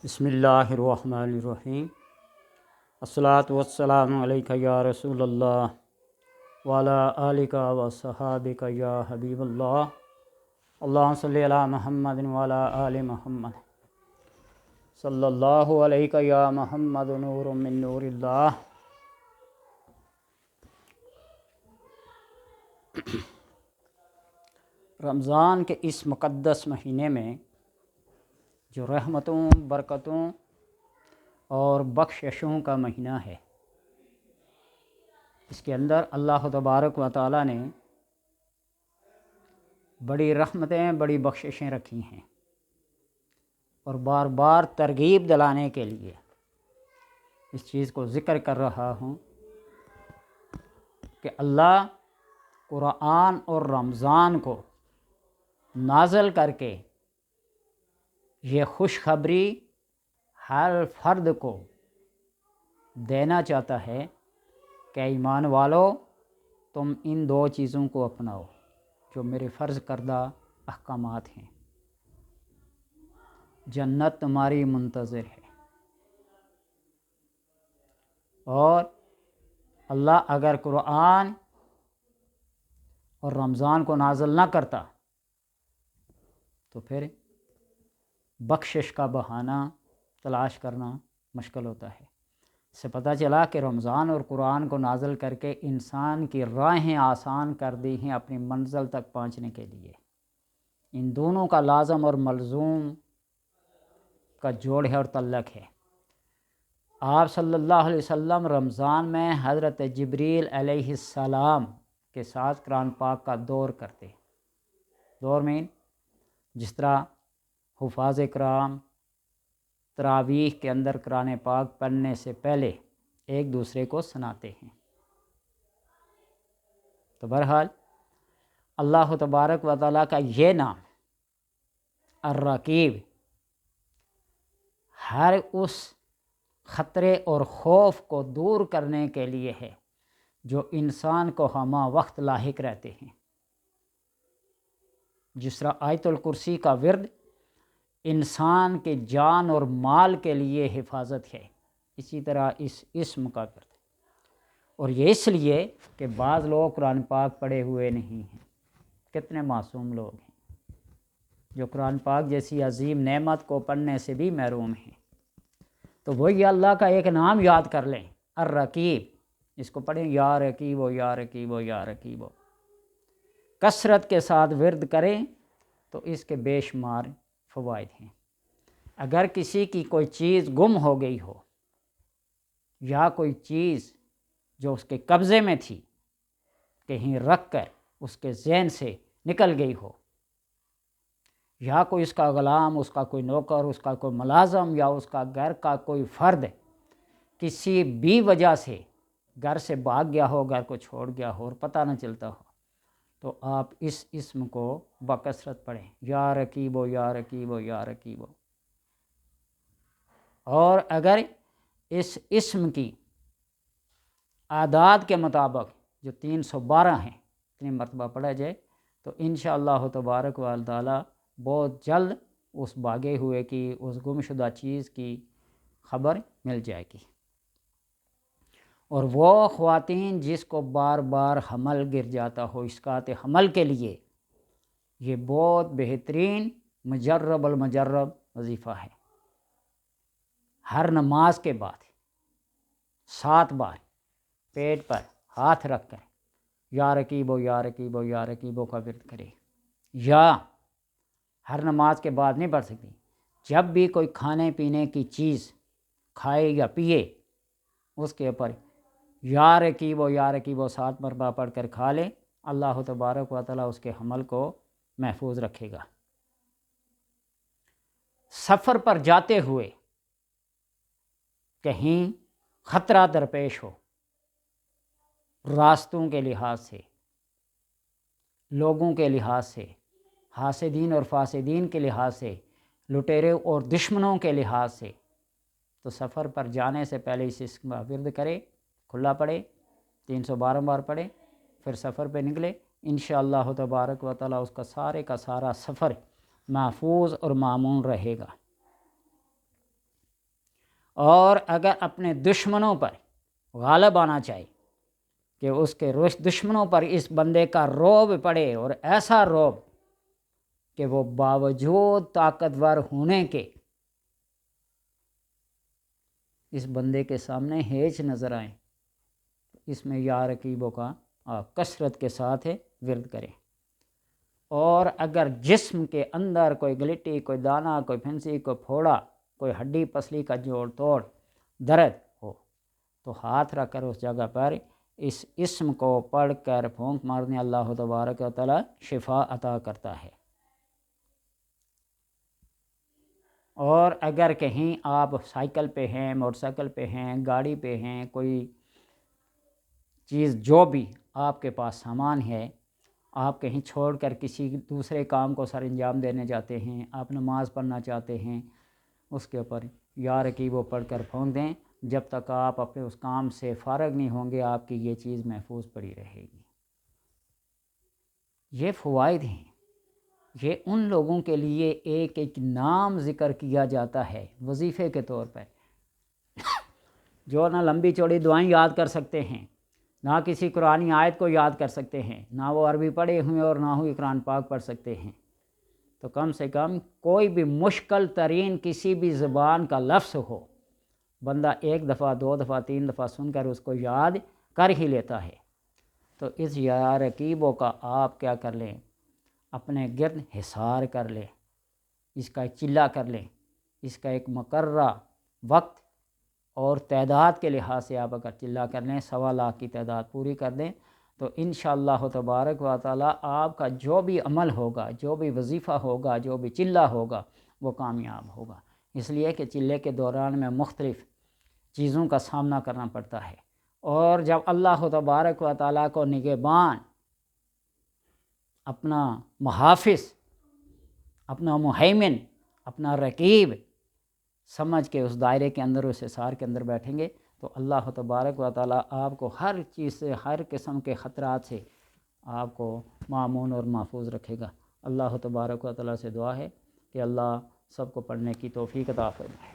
بسم اللہ الرحمن الرحیم۔ الصلاۃ والسلام علیک یا رسول اللہ وعلی آلک و صحابک یا حبیب اللہ۔ اللہم صلی علی محمد وعلی آل محمد صلی اللہ علیک یا محمد نور من نور اللہ۔ رمضان کے اس مقدس مہینے میں جو رحمتوں، برکتوں اور بخششوں کا مہینہ ہے، اس کے اندر اللہ تبارک و تعالیٰ نے بڑی رحمتیں، بڑی بخششیں رکھی ہیں، اور بار بار ترغیب دلانے کے لیے اس چیز کو ذکر کر رہا ہوں کہ اللہ قرآن اور رمضان کو نازل کر کے یہ خوشخبری ہر فرد کو دینا چاہتا ہے کہ ایمان والو، تم ان دو چیزوں کو اپناؤ جو میرے فرض کردہ احکامات ہیں۔ جنت تمہاری منتظر ہے، اور اللہ اگر قرآن اور رمضان کو نازل نہ کرتا تو پھر بخشش کا بہانہ تلاش کرنا مشکل ہوتا ہے۔ اس سے پتہ چلا کہ رمضان اور قرآن کو نازل کر کے انسان کی راہیں آسان کر دی ہیں اپنی منزل تک پہنچنے کے لیے۔ ان دونوں کا لازم اور ملزوم کا جوڑ ہے اور تعلق ہے۔ آپ صلی اللہ علیہ وسلم رمضان میں حضرت جبریل علیہ السلام کے ساتھ قرآن پاک کا دور کرتے۔ دور میں جس طرح حفاظ کرام تراویح کے اندر قرآن پاک پڑھنے سے پہلے ایک دوسرے کو سناتے ہیں۔ تو بہرحال اللہ تبارک و تعالیٰ کا یہ نام الرقیب ہر اس خطرے اور خوف کو دور کرنے کے لیے ہے جو انسان کو ہمہ وقت لاحق رہتے ہیں۔ جس طرح آیت الکرسی کا ورد انسان کے جان اور مال کے لیے حفاظت ہے، اسی طرح اس اسم کا ورد، اور یہ اس لیے کہ بعض لوگ قرآن پاک پڑھے ہوئے نہیں ہیں۔ کتنے معصوم لوگ ہیں جو قرآن پاک جیسی عظیم نعمت کو پڑھنے سے بھی محروم ہیں۔ تو وہی اللہ کا ایک نام یاد کر لیں، الرقیب، اس کو پڑھیں یا رقیبو یا رقیبو یا رقیبو، کثرت کے ساتھ ورد کریں تو اس کے بے شمار فوائد ہیں۔ اگر کسی کی کوئی چیز گم ہو گئی ہو، یا کوئی چیز جو اس کے قبضے میں تھی کہیں رکھ کر اس کے ذہن سے نکل گئی ہو، یا کوئی اس کا غلام، اس کا کوئی نوکر، اس کا کوئی ملازم، یا اس کا گھر کا کوئی فرد کسی بھی وجہ سے گھر سے بھاگ گیا ہو، گھر کو چھوڑ گیا ہو اور پتہ نہ چلتا ہو، تو آپ اس اسم کو بکثرت پڑھیں، یا رقیبو یا رقیبو یا رقیبو۔ اور اگر اس اسم کی اعداد کے مطابق جو 312 ہیں اتنی مرتبہ پڑھا جائے تو انشاءاللہ تبارک و تعالی بہت جلد اس بھاگے ہوئے کی، اس گمشدہ چیز کی خبر مل جائے گی۔ اور وہ خواتین جس کو بار بار حمل گر جاتا ہو، اسقاط حمل کے لیے یہ بہت بہترین مجرب المجرب وظیفہ ہے۔ ہر نماز کے بعد 7 بار پیٹ پر ہاتھ رکھ کر یا رقیبو یا رقیبو یا رقیبو کا ورد کرے، یا ہر نماز کے بعد نہیں پڑھ سکتی، جب بھی کوئی کھانے پینے کی چیز کھائے یا پیے اس کے اوپر یا رقیبو 7 مرتبہ پڑھ کر کھا لے، اللہ تبارک و تعالیٰ اس کے حمل کو محفوظ رکھے گا۔ سفر پر جاتے ہوئے کہیں خطرہ درپیش ہو، راستوں کے لحاظ سے، لوگوں کے لحاظ سے، حاسدین اور فاسدین کے لحاظ سے، لٹیرے اور دشمنوں کے لحاظ سے، تو سفر پر جانے سے پہلے اس اسم کا ورد کرے، کھلا پڑھے، 312 بار پڑھے، پھر سفر پہ نکلے، انشاءاللہ تبارک و تعالیٰ اس کا سارے کا سارا سفر محفوظ اور مامون رہے گا۔ اور اگر اپنے دشمنوں پر غالب آنا چاہے کہ اس کے دشمنوں پر اس بندے کا رعب پڑے، اور ایسا رعب کہ وہ باوجود طاقتور ہونے کے اس بندے کے سامنے ہیچ نظر آئیں، اس میں یا رقیبوں کا آپ کثرت کے ساتھ ورد کریں۔ اور اگر جسم کے اندر کوئی گلٹی، کوئی دانہ، کوئی پھنسی، کوئی پھوڑا، کوئی ہڈی پسلی کا جوڑ توڑ درد ہو تو ہاتھ رکھ کر اس جگہ پر اس اسم کو پڑھ کر پھونک مارنے اللہ تبارک و تعالی شفا عطا کرتا ہے۔ اور اگر کہیں آپ سائیکل پہ ہیں، موٹر سائیکل پہ ہیں، گاڑی پہ ہیں، کوئی چیز جو بھی آپ کے پاس سامان ہے، آپ کہیں چھوڑ کر کسی دوسرے کام کو سر انجام دینے جاتے ہیں، آپ نماز پڑھنا چاہتے ہیں، اس کے اوپر یا رقیب پڑھ کر پھونک دیں، جب تک آپ اپنے اس کام سے فارغ نہیں ہوں گے آپ کی یہ چیز محفوظ پڑی رہے گی۔ یہ فوائد ہیں، یہ ان لوگوں کے لیے ایک ایک نام ذکر کیا جاتا ہے وظیفے کے طور پر، جو نہ لمبی چوڑی دعائیں یاد کر سکتے ہیں، نہ کسی قرآنی آیت کو یاد کر سکتے ہیں، نہ وہ عربی پڑھے ہوئے اور نہ ہی قرآن پاک پڑھ سکتے ہیں، تو کم سے کم کوئی بھی مشکل ترین کسی بھی زبان کا لفظ ہو، بندہ ایک دفعہ، دو دفعہ، تین دفعہ سن کر اس کو یاد کر ہی لیتا ہے۔ تو اس یا رقیبوں کا آپ کیا کر لیں، اپنے گرد حصار کر لیں، اس کا ایک چلہ کر لیں، اس کا ایک مقررہ وقت اور تعداد کے لحاظ سے آپ اگر چلہ کر لیں، 1.25 لاکھ کی تعداد پوری کر دیں تو انشاءاللہ تبارک و تعالی آپ کا جو بھی عمل ہوگا، جو بھی وظیفہ ہوگا، جو بھی چلہ ہوگا وہ کامیاب ہوگا۔ اس لیے کہ چلے کے دوران میں مختلف چیزوں کا سامنا کرنا پڑتا ہے، اور جب اللہ تبارک و تعالی کو نگہبان، اپنا محافظ، اپنا مہیمن، اپنا رقیب سمجھ کے اس دائرے کے اندر، اس حصار کے اندر بیٹھیں گے تو اللہ تبارک و تعالی آپ کو ہر چیز سے، ہر قسم کے خطرات سے آپ کو مامون اور محفوظ رکھے گا۔ اللہ تبارک و تعالی سے دعا ہے کہ اللہ سب کو پڑھنے کی توفیق عطا فرمائے۔